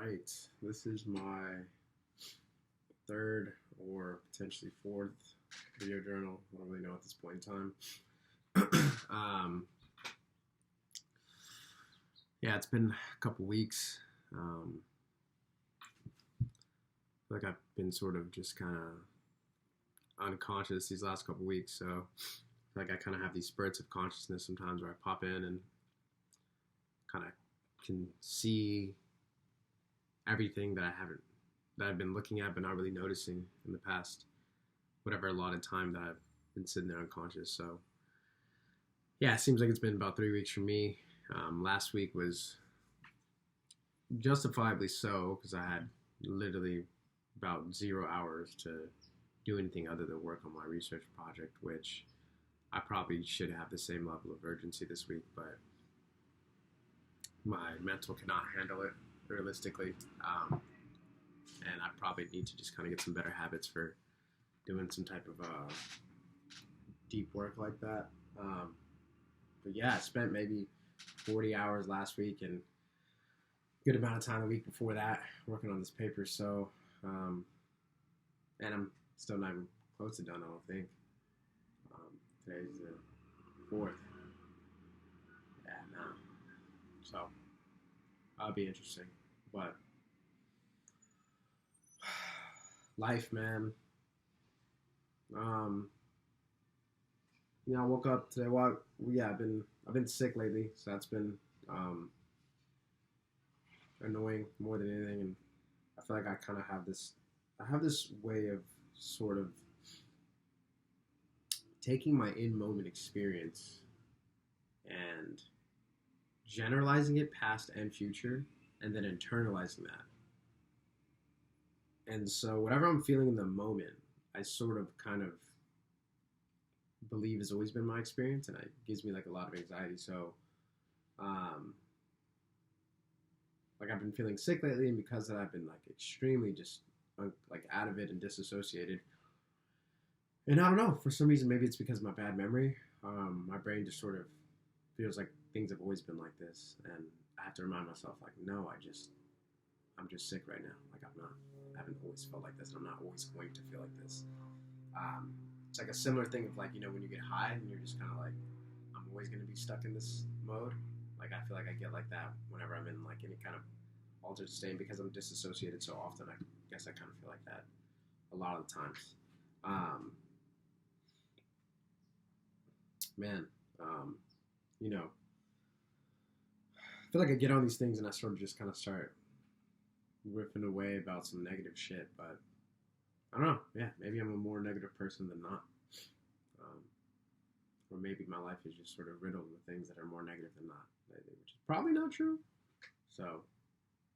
right. This is my third or potentially fourth video journal. I don't really know at this point in time. Yeah, it's been a couple weeks. I feel like I've been sort of just kind of unconscious these last couple weeks. So I feel like I kind of have these spurts of consciousness sometimes where I pop in and kind of can see everything that I've been looking at but not really noticing in the past whatever allotted time that I've been sitting there unconscious. So yeah, it seems like it's been about 3 weeks for me. Last week was justifiably so because I had literally about 0 hours to do anything other than work on my research project, which I probably should have the same level of urgency this week, but my mental cannot handle it realistically. And I probably need to just kind of get some better habits for doing some type of deep work like that. But yeah, I spent maybe 40 hours last week and a good amount of time the week before that working on this paper. So, and I'm still not even close to done, I don't think. Today's the 4th. Yeah, no. So, that'll be interesting. But, life, man. I woke up today. Well, yeah, I've been sick lately, so that's been annoying more than anything. And I feel like I have this way of sort of taking my in moment experience and generalizing it past and future, and then internalizing that. And so whatever I'm feeling in the moment, I sort of kind of believe has always been my experience, and it gives me like a lot of anxiety. So, like I've been feeling sick lately, and because of that, I've been like extremely just like out of it and disassociated. And I don't know, for some reason, maybe it's because of my bad memory. My brain just sort of feels like things have always been like this, and I have to remind myself, like, no, I'm just sick right now. Like I haven't always felt like this, and I'm not always going to feel like this. It's like a similar thing of like, when you get high and you're just kind of like, I'm always going to be stuck in this mode. Like I feel like I get like that whenever I'm in like any kind of altered state because I'm disassociated so often. I guess I kind of feel like that a lot of the times. Man, I feel like I get on these things and I sort of just kind of start riffing away about some negative shit, but I don't know. Yeah, maybe I'm a more negative person than not. Um, or maybe my life is just sort of riddled with things that are more negative than not, which is probably not true. So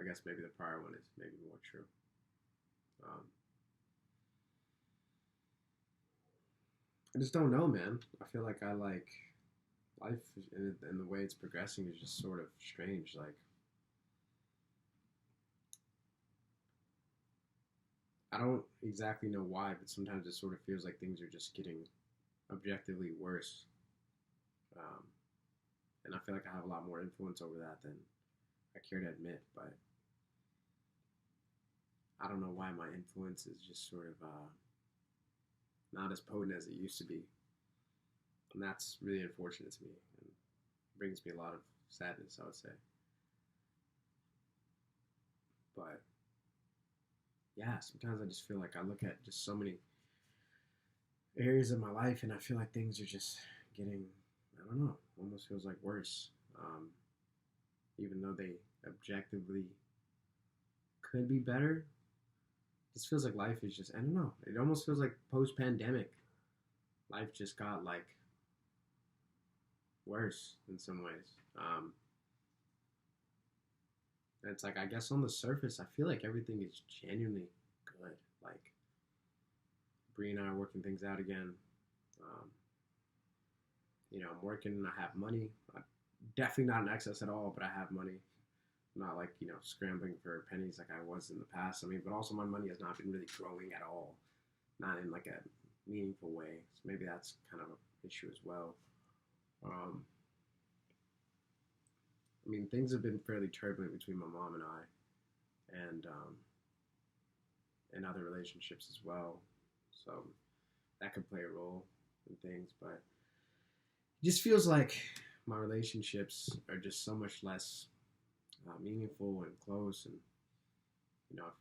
I guess maybe the prior one is maybe more true. I just don't know, man. I feel like I like life and the way it's progressing is just sort of strange. Like I don't exactly know why, but sometimes it sort of feels like things are just getting objectively worse. Um, and I feel like I have a lot more influence over that than I care to admit. But I don't know why my influence is just sort of not as potent as it used to be, and that's really unfortunate to me and brings me a lot of sadness, I would say. But yeah, sometimes I just feel like I look at just so many areas of my life and I feel like things are just getting, I don't know, almost feels like worse. Even though they objectively could be better, it just feels like life is just, I don't know, it almost feels like post pandemic. Life just got like worse in some ways. And it's like, I guess on the surface, I feel like everything is genuinely good. Like, Bree and I are working things out again. Um, I'm working, I have money. I'm definitely not in excess at all, but I have money. I'm not like, scrambling for pennies like I was in the past. I mean, but also my money has not been really growing at all. Not in like a meaningful way. So maybe that's kind of an issue as well. I mean, things have been fairly turbulent between my mom and I. and in other relationships as well. So that could play a role in things, but it just feels like my relationships are just so much less meaningful and close. And you know,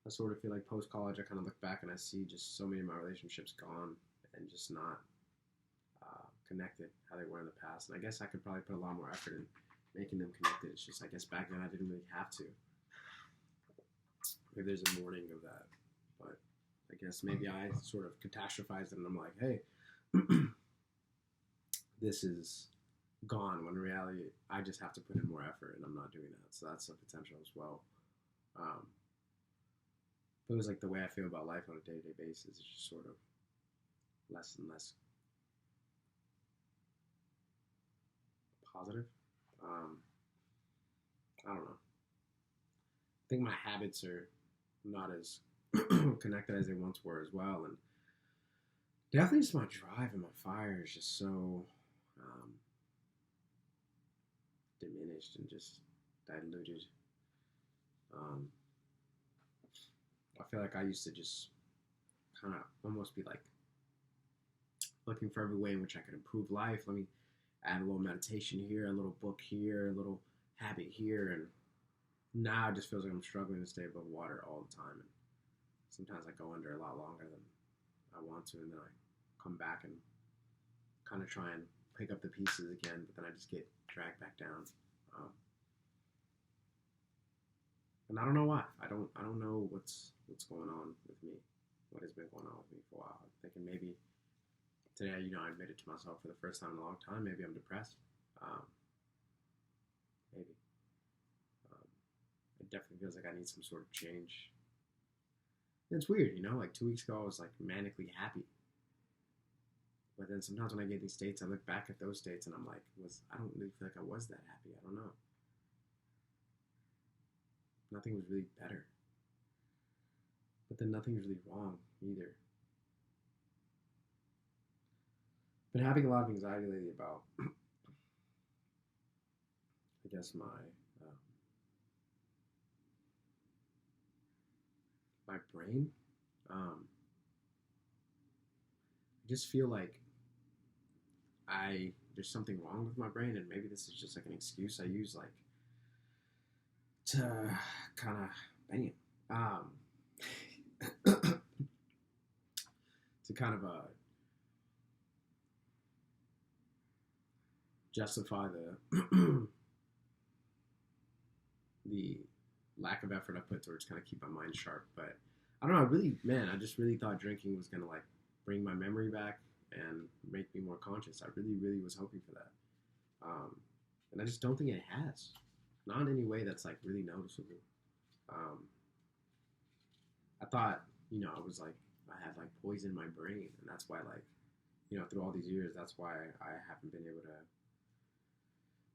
I sort of feel like post college, I kind of look back and I see just so many of my relationships gone and just not connected how they were in the past. And I guess I could probably put a lot more effort in making them connected. It's just, I guess back then I didn't really have to. Maybe there's a mourning of that, but I guess maybe I sort of catastrophized it and I'm like, hey, this is gone, when in reality I just have to put in more effort and I'm not doing that. So that's a potential as well. But it was like the way I feel about life on a day-to-day basis is just sort of less and less positive. I don't know. I think my habits are not as connected as they once were as well, and definitely just my drive and my fire is just so diminished and just diluted. Um, I feel like I used to just kind of almost be like looking for every way in which I could improve life. Let me add a little meditation here, a little book here, a little habit here, and now it just feels like I'm struggling to stay above water all the time. And sometimes I go under a lot longer than I want to, and then I come back and kind of try and pick up the pieces again, but then I just get dragged back down. And I don't know why. I don't know what's going on with me. What has been going on with me for a while. I'm thinking maybe today, I admitted to myself for the first time in a long time, maybe I'm depressed. Maybe. It definitely feels like I need some sort of change. It's weird, like 2 weeks ago I was like manically happy. But then sometimes when I get these states, I look back at those states and I'm like, I don't really feel like I was that happy. I don't know. Nothing was really better. But then nothing's really wrong either. Been having a lot of anxiety lately about, I guess, my brain. I just feel like there's something wrong with my brain, and maybe this is just like an excuse I use, like, to kind of to kind of justify the lack of effort I put towards kind of keep my mind sharp. But I don't know, I just really thought drinking was gonna like bring my memory back and make me more conscious. I really, really was hoping for that. And I just don't think it has. Not in any way that's like really noticeable. I thought, I was like, I had like poison in my brain, and that's why, like, through all these years, that's why I haven't been able to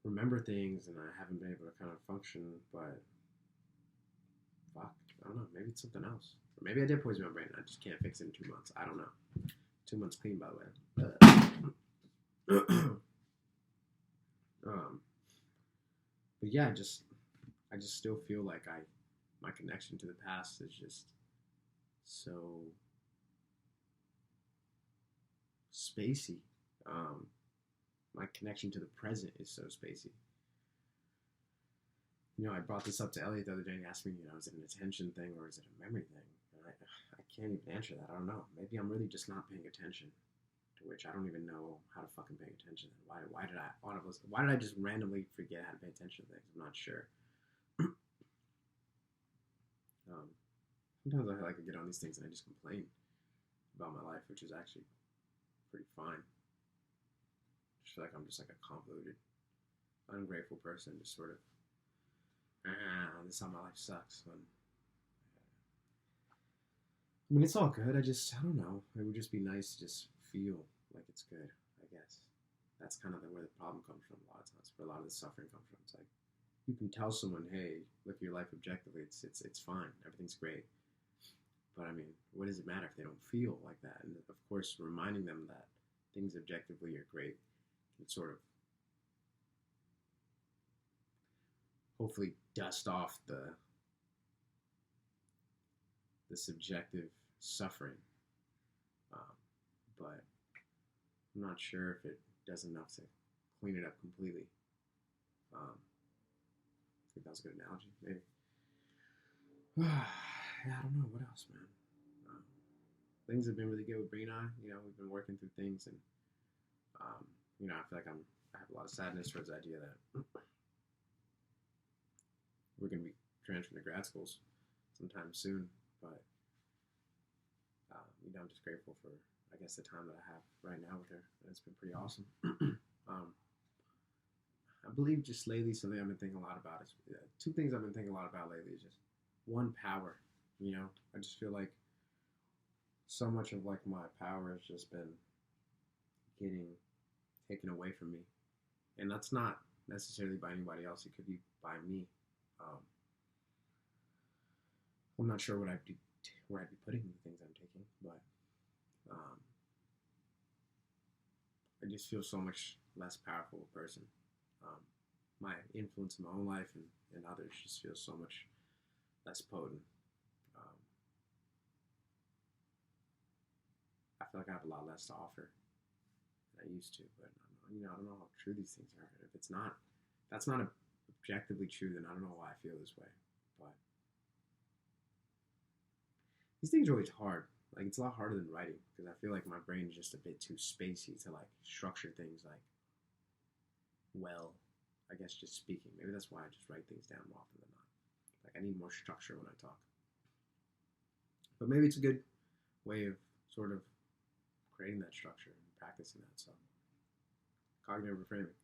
remember things and I haven't been able to kind of function. But fuck, I don't know, maybe it's something else. Or maybe I did poison my brain and I just can't fix it in 2 months. I don't know. 2 months clean, by the way. But yeah, I just still feel like my connection to the past is just so spacey. My connection to the present is so spacey. I brought this up to Elliot the other day and he asked me, is it an attention thing or is it a memory thing? And I can't even answer that. I don't know. Maybe I'm really just not paying attention, to which I don't even know how to fucking pay attention. Why did I just randomly forget how to pay attention to things? I'm not sure. Sometimes I feel like I get on these things and I just complain about my life, which is actually pretty fine. I just feel like I'm just like a convoluted, ungrateful person, just sort of, this is how my life sucks. It's all good. I don't know. It would just be nice to just feel like it's good, I guess. That's kind of where the problem comes from a lot of times, where a lot of the suffering comes from. It's like, you can tell someone, hey, look at your life objectively, it's fine, everything's great. But what does it matter if they don't feel like that? And of course, reminding them that things objectively are great can sort of hopefully dust off the subjective suffering. Um, but I'm not sure if it does enough to clean it up completely. I think that was a good analogy, maybe. Yeah, I don't know what else, man. Um, Things have been really good with Bree and I. We've been working through things, and um, I feel like I have a lot of sadness towards the idea that we're going to be transferring to grad schools sometime soon. But I'm just grateful for, I guess, the time that I have right now with her. It's been pretty awesome. I believe just lately something I've been thinking a lot about is two things I've been thinking a lot about lately is just one, power. I just feel like so much of like my power has just been getting taken away from me, and that's not necessarily by anybody else. It could be by me. Um, I'm not sure where I'd be putting the things I'm taking, but I just feel so much less powerful a person. Um, my influence in my own life and others just feels so much less potent. Um, I feel like I have a lot less to offer than I used to, but I don't know how true these things are. If that's not objectively true, then I don't know why I feel this way. But these things are always hard. Like, it's a lot harder than writing because I feel like my brain is just a bit too spacey to like structure things like, well, I guess just speaking. Maybe that's why I just write things down more often than not. Like, I need more structure when I talk. But maybe it's a good way of sort of creating that structure and practicing that. So, cognitive reframing.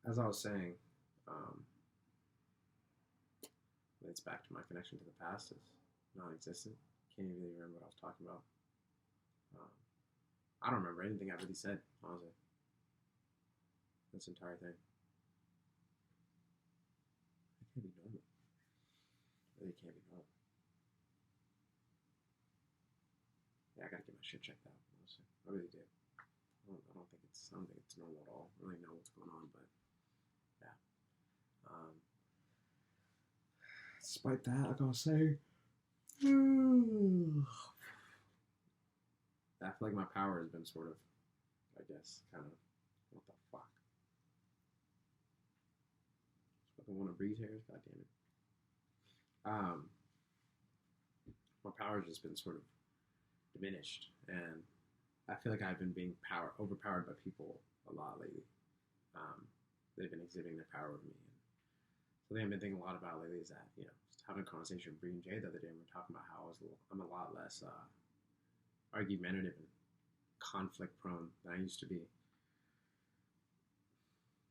As I was saying, it's back to my connection to the past is non-existent. Can't even really remember what I was talking about. I don't remember anything I really said, honestly. This entire thing. It can't be normal. It really can't be normal. Yeah, I gotta get my shit checked out, honestly. I really do. I don't think it's normal at all. I don't really know what's going on, but yeah. Despite that, I gotta say, I feel like my power has been sort of, I guess, kind of, what the fuck? I don't want to breathe here. God damn it. My power has just been sort of diminished, and I feel like I've been being overpowered by people a lot lately. They've been exhibiting their power over me. And something I've been thinking a lot about lately is that, just having a conversation with Bree and Jay the other day, and we were talking about how I'm a lot less argumentative and conflict prone than I used to be.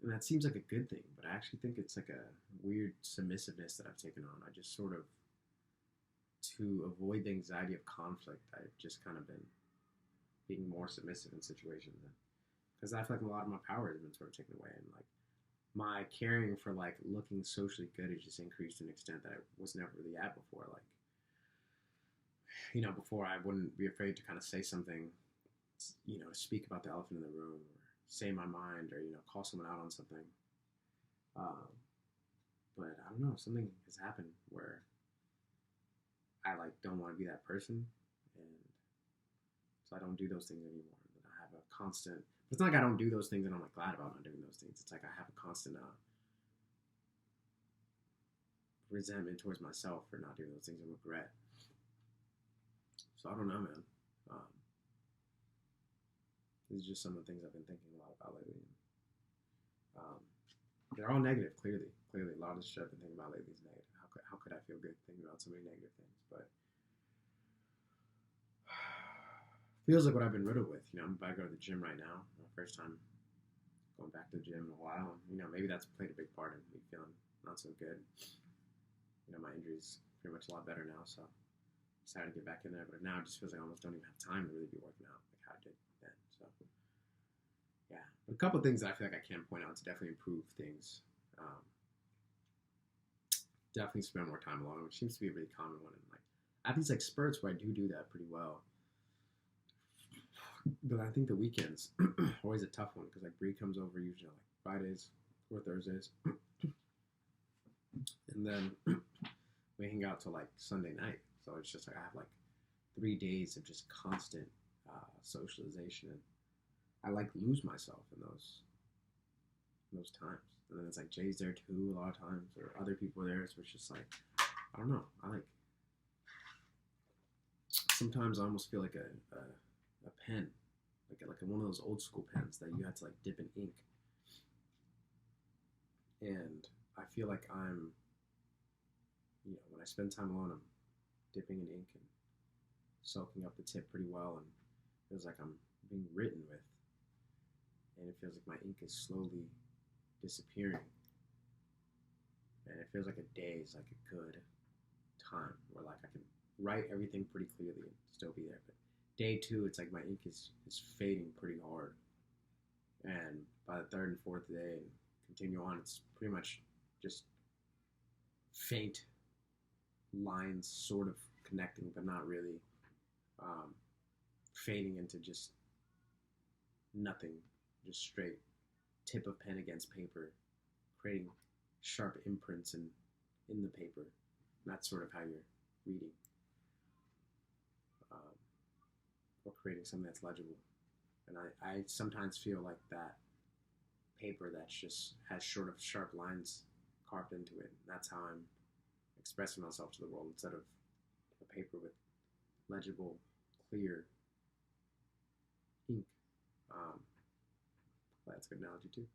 And that seems like a good thing, but I actually think it's like a weird submissiveness that I've taken on. I just sort of, to avoid the anxiety of conflict, I've just kind of been being more submissive in situations. Because I feel like a lot of my power has been sort of taken away. And like, my caring for like looking socially good has just increased to an extent that I was never really at before. Like, before I wouldn't be afraid to kind of say something, speak about the elephant in the room, or say my mind, or call someone out on something. But I don't know, something has happened where I like don't want to be that person, and so I don't do those things anymore. And I have a constant. It's not like I don't do those things and I'm like glad about not doing those things. It's like I have a constant resentment towards myself for not doing those things and regret. So I don't know, man. These are just some of the things I've been thinking a lot about lately. They're all negative, clearly. Clearly, a lot of shit I've been thinking about lately is negative. How could I feel good thinking about so many negative things? But feels like what I've been riddled with. I'm about to go to the gym right now. My first time going back to the gym in a while. Maybe that's played a big part in me feeling not so good. My injury's pretty much a lot better now, so I'm excited to get back in there. But now it just feels like I almost don't even have time to really be working out like how I did then. So yeah, but a couple of things that I feel like I can point out to definitely improve things. Definitely spend more time alone, which seems to be a really common one. And like, I have these like spurts where I do that pretty well. But I think the weekends always a tough one because like Bree comes over usually on like Fridays, or Thursdays, and then we hang out till like Sunday night. So it's just like I have like 3 days of just constant socialization, and I like lose myself in those times. And then it's like Jay's there too a lot of times, or other people are there. So it's just like I don't know. I like sometimes I almost feel like a pen, like one of those old school pens that you had to like dip in ink, and I feel like I'm, when I spend time alone, I'm dipping in ink and soaking up the tip pretty well, and it feels like I'm being written with, and it feels like my ink is slowly disappearing, and it feels like a day is like a good time where like I can write everything pretty clearly and still be there. But day two, it's like my ink is fading pretty hard, and by the third and fourth day and continue on, it's pretty much just faint lines sort of connecting, but not really, fading into just nothing, just straight tip of pen against paper, creating sharp imprints in the paper. And that's sort of how you're reading, or creating something that's legible. And I sometimes feel like that paper that's just has sort of sharp lines carved into it. That's how I'm expressing myself to the world, instead of a paper with legible, clear ink. That's a good analogy too.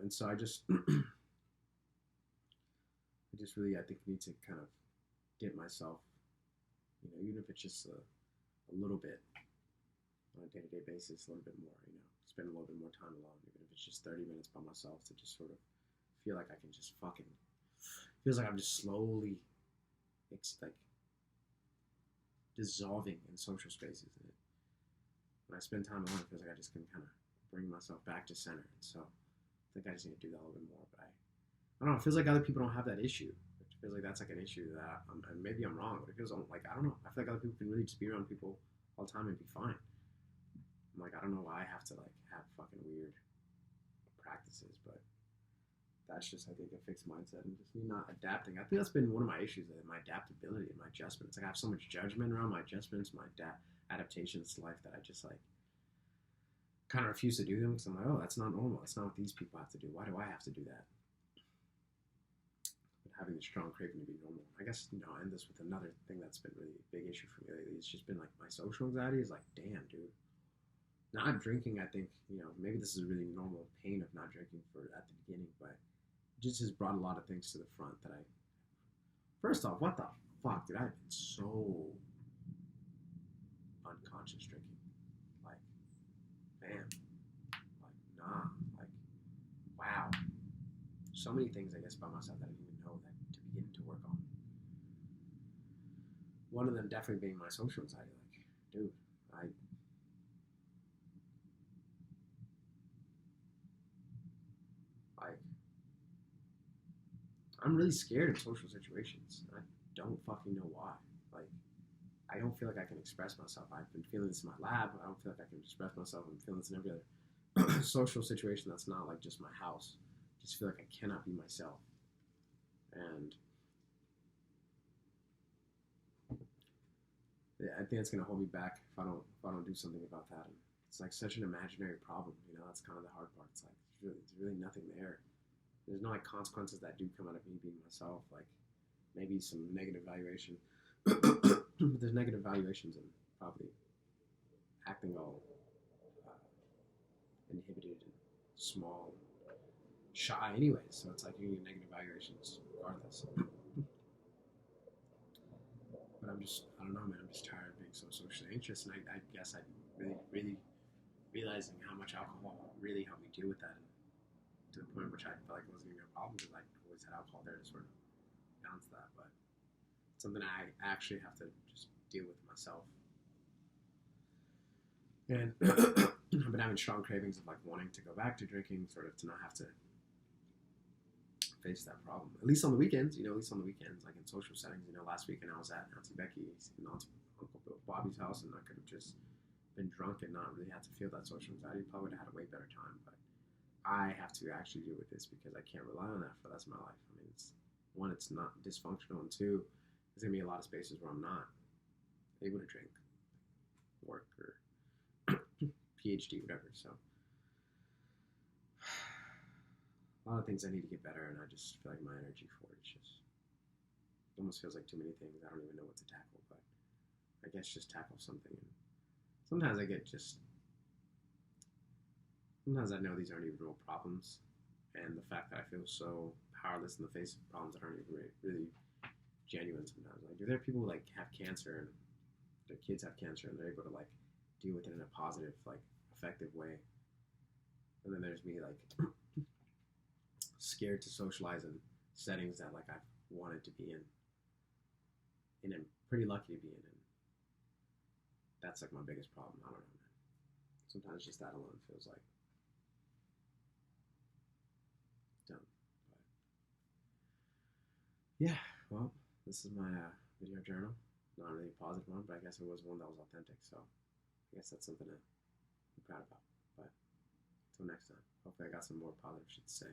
And so I just really, I think, need to kind of get myself, even if it's just a little bit on a day-to-day basis, a little bit more, spend a little bit more time alone, even if it's just 30 minutes by myself, to just sort of feel like I can just feels like I'm just slowly, like, dissolving in social spaces. And when I spend time alone, it feels like I just can kind of bring myself back to center. And so I think I just need to do that a little bit more. But I don't know. It feels like other people don't have that issue. It feels like that's like an issue that and maybe I'm wrong, but it feels like, I don't know. I feel like other people can really just be around people all the time and be fine. I'm like, I don't know why I have to like have fucking weird practices, but that's just, I think, a fixed mindset and just me not adapting. I think that's been one of my issues, my adaptability and my adjustment. It's like I have so much judgment around my adjustments, my adaptations to life, that I just like kind of refuse to do them, because I'm like, oh, that's not normal. That's not what these people have to do. Why do I have to do that? But having the strong craving to be normal. I guess, I'll end this with another thing that's been really a big issue for me lately. It's just been like my social anxiety is like, damn, dude. Not drinking, I think, maybe this is a really normal pain of not drinking at the beginning, but it just has brought a lot of things to the front that first off, what the fuck, dude? I've been so unconscious drinking. Like, man, like, nah, like, wow. So many things, I guess, about myself that I didn't even know that to begin to work on. One of them definitely being my social anxiety. Like, dude, I'm really scared of social situations. I don't fucking know why. Like, I don't feel like I can express myself. I've been feeling this in my lab. I don't feel like I can express myself. I'm feeling this in every other social situation that's not like just my house. I just feel like I cannot be myself. And yeah, I think it's gonna hold me back if I don't do something about that. And it's like such an imaginary problem. That's kind of the hard part. It's like there's really nothing there. There's no like consequences that do come out of me being myself. Like maybe some negative valuation. There's negative valuations and probably acting all inhibited and small and shy anyways. So it's like you need negative valuations regardless. But I don't know, man. I'm just tired of being so socially anxious, and I guess I'm really realizing how much alcohol really helped me deal with that, and to the point which I felt like it wasn't even a problem, because I always had alcohol there to sort of balance that. But it's something I actually have to just deal with myself. And I've been having strong cravings of like wanting to go back to drinking, sort of to not have to face that problem. At least on the weekends, like in social settings. Last weekend I was at Auntie Becky's and Uncle Bobby's house, and I could have just been drunk and not really had to feel that social anxiety. Probably would have had a way better time. But I have to actually deal with this because I can't rely on that for the rest of my life. I mean, it's one, it's not dysfunctional, and two, there's gonna be a lot of spaces where I'm not able to drink, work, or PhD, whatever. So a lot of things I need to get better, and I just feel like my energy for it just almost feels like too many things. I don't even know what to tackle, but I guess just tackle something. And sometimes I get just sometimes I know these aren't even real problems, and the fact that I feel so powerless in the face of problems that aren't even really genuine sometimes. Like, do there people who, like, have cancer and their kids have cancer and they're able to like deal with it in a positive, like, effective way, and then there's me like scared to socialize in settings that like I've wanted to be in and I'm pretty lucky to be in. And that's like my biggest problem. I don't know, man. Sometimes just that alone feels like dumb. But yeah, well, this is my video journal. Not really a positive one, but I guess it was one that was authentic. So I guess that's something to be proud about. But until next time, hopefully I got some more positive shit to say.